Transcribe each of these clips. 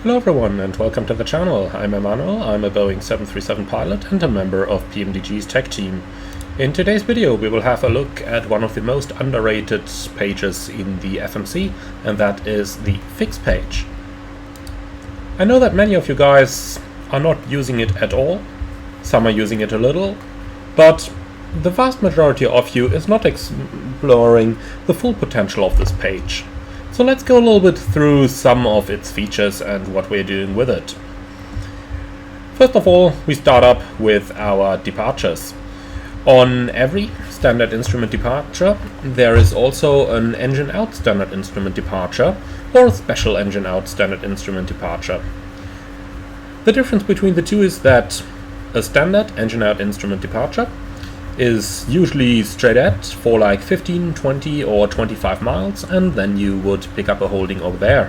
Hello everyone and welcome to the channel. I'm Emmanuel, I'm a Boeing 737 pilot and a member of PMDG's tech team. In today's video we will have a look at one of the most underrated pages in the FMC, and that is the fix page. I know that many of you guys are not using it at all, some are using it a little, but the vast majority of you is not exploring the full potential of this page. So let's go a little bit through some of its features and what we're doing with it. First of all, we start up with our departures. On every standard instrument departure, there is also an engine out standard instrument departure or a special engine out standard instrument departure. The difference between the two is that a standard engine out instrument departure is usually straight at for like 15, 20 or 25 miles, and then you would pick up a holding over there,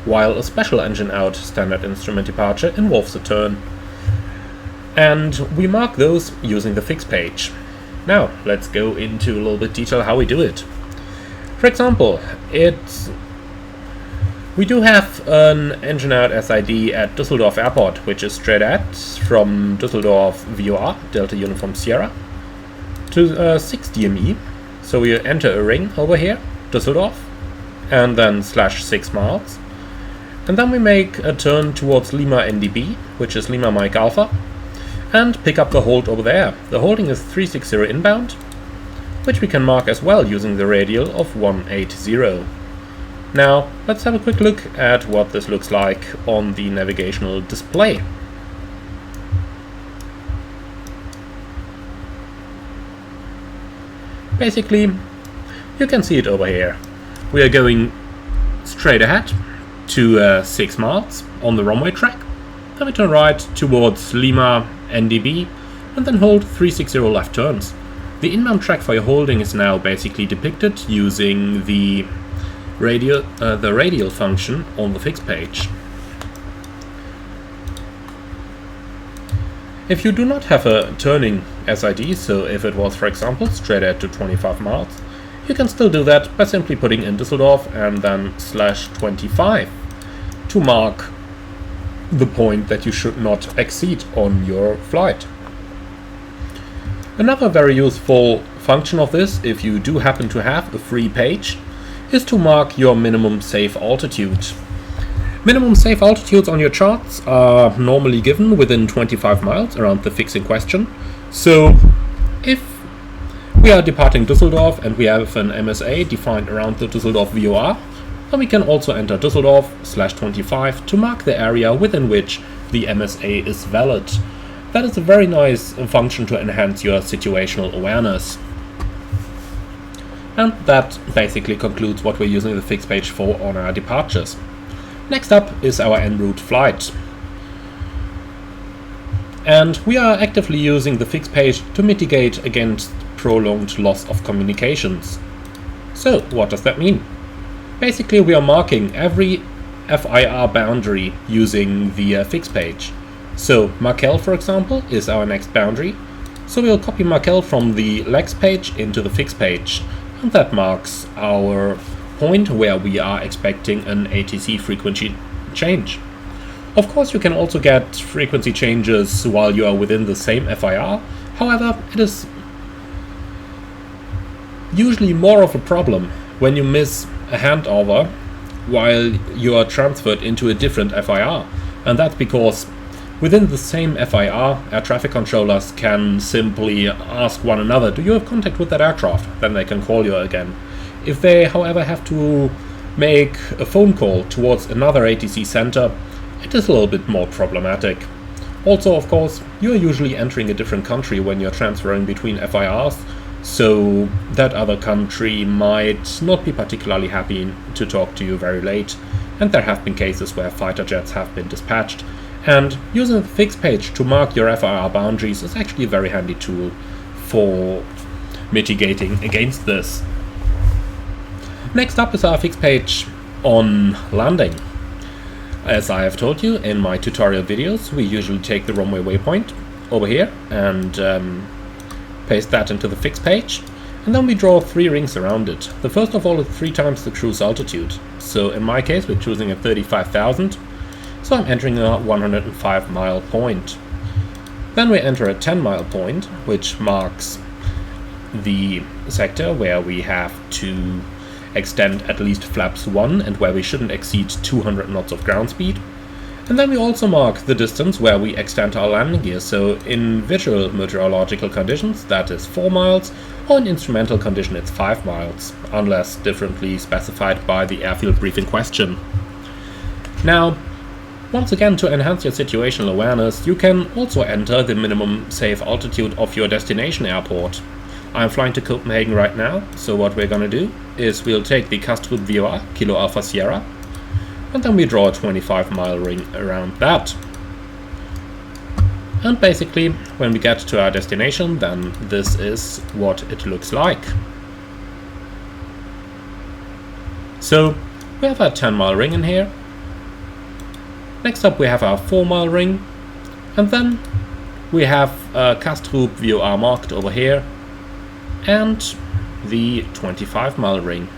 while a special engine out standard instrument departure involves a turn. And we mark those using the fix page. Now let's go into a little bit detail how we do it. For example, we do have an engine out SID at Düsseldorf Airport, which is straight at from Düsseldorf VOR, Delta Uniform Sierra, to 6 DME. So we enter a ring over here, Düsseldorf, and then /6 miles. And then we make a turn towards Lima NDB, which is Lima Mike Alpha, and pick up the hold over there. The holding is 360 inbound, which we can mark as well using the radial of 180. Now let's have a quick look at what this looks like on the navigational display. Basically, you can see it over here. We are going straight ahead to 6 miles on the runway track, then we turn right towards Lima NDB and then hold 360 left turns. The inbound track for your holding is now basically depicted using the radial function on the fix page. If you do not have a turning SID, so if it was, for example, straight ahead to 25 miles, you can still do that by simply putting in Düsseldorf and then /25 to mark the point that you should not exceed on your flight. Another very useful function of this, if you do happen to have a free page, is to mark your minimum safe altitude. Minimum safe altitudes on your charts are normally given within 25 miles around the fix in question. So if we are departing Düsseldorf and we have an MSA defined around the Düsseldorf VOR, then we can also enter Düsseldorf /25 to mark the area within which the MSA is valid. That is a very nice function to enhance your situational awareness. And that basically concludes what we're using the fix page for on our departures. Next up is our en route flight. And we are actively using the fix page to mitigate against prolonged loss of communications. So what does that mean? Basically we are marking every FIR boundary using the fix page. So Markel, for example, is our next boundary. So we'll copy Markel from the legs page into the fix page, and that marks our point where we are expecting an ATC frequency change. Of course, you can also get frequency changes while you are within the same FIR. However, it is usually more of a problem when you miss a handover while you are transferred into a different FIR. And that's because within the same FIR, air traffic controllers can simply ask one another, do you have contact with that aircraft? Then they can call you again. If they, however, have to make a phone call towards another ATC center, it is a little bit more problematic. Also, of course, you're usually entering a different country when you're transferring between FIRs, so that other country might not be particularly happy to talk to you very late, and there have been cases where fighter jets have been dispatched, and using the fix page to mark your FIR boundaries is actually a very handy tool for mitigating against this. Next up is our fix page on landing. As I have told you in my tutorial videos, we usually take the runway waypoint over here and paste that into the fix page, and then we draw 3 rings around it. The first of all is 3 times the cruise altitude. So in my case we're choosing at 35,000. So I'm entering a 105 mile point. Then we enter a 10 mile point, which marks the sector where we have to extend at least flaps 1 and where we shouldn't exceed 200 knots of ground speed. And then we also mark the distance where we extend our landing gear, so in visual meteorological conditions that is 4 miles, or in instrumental condition it's 5 miles, unless differently specified by the airfield brief in question. Now, once again, to enhance your situational awareness, you can also enter the minimum safe altitude of your destination airport. I'm flying to Copenhagen right now, so what we're gonna do is we'll take the Kastrup VOA, Kilo Alpha Sierra, and then we draw a 25 mile ring around that. And basically, when we get to our destination, then this is what it looks like. So, we have a 10 mile ring in here. Next up we have our 4 mile ring, and then we have Kastrup VOA marked over here, and the 25 mile ring.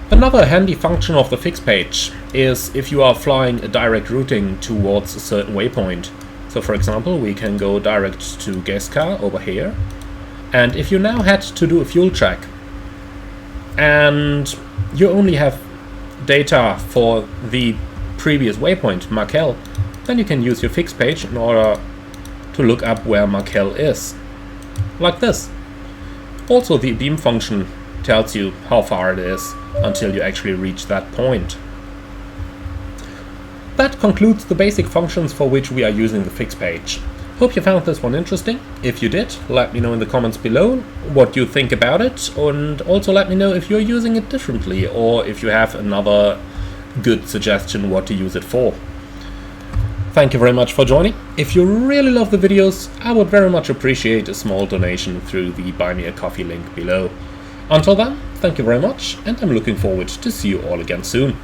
Another handy function of the fixed page is if you are flying a direct routing towards a certain waypoint. So for example, we can go direct to Geska over here, and if you now had to do a fuel check and you only have data for the previous waypoint, Markel, then you can use your fixed page in order to look up where Markel is, like this. Also, the beam function tells you how far it is until you actually reach that point. That concludes the basic functions for which we are using the fixed page. Hope you found this one interesting. If you did, let me know in the comments below what you think about it, and also let me know if you're using it differently or if you have another good suggestion what to use it for. Thank you very much for joining. If you really love the videos, I would very much appreciate a small donation through the Buy Me a Coffee link below. Until then, thank you very much, and I'm looking forward to see you all again soon.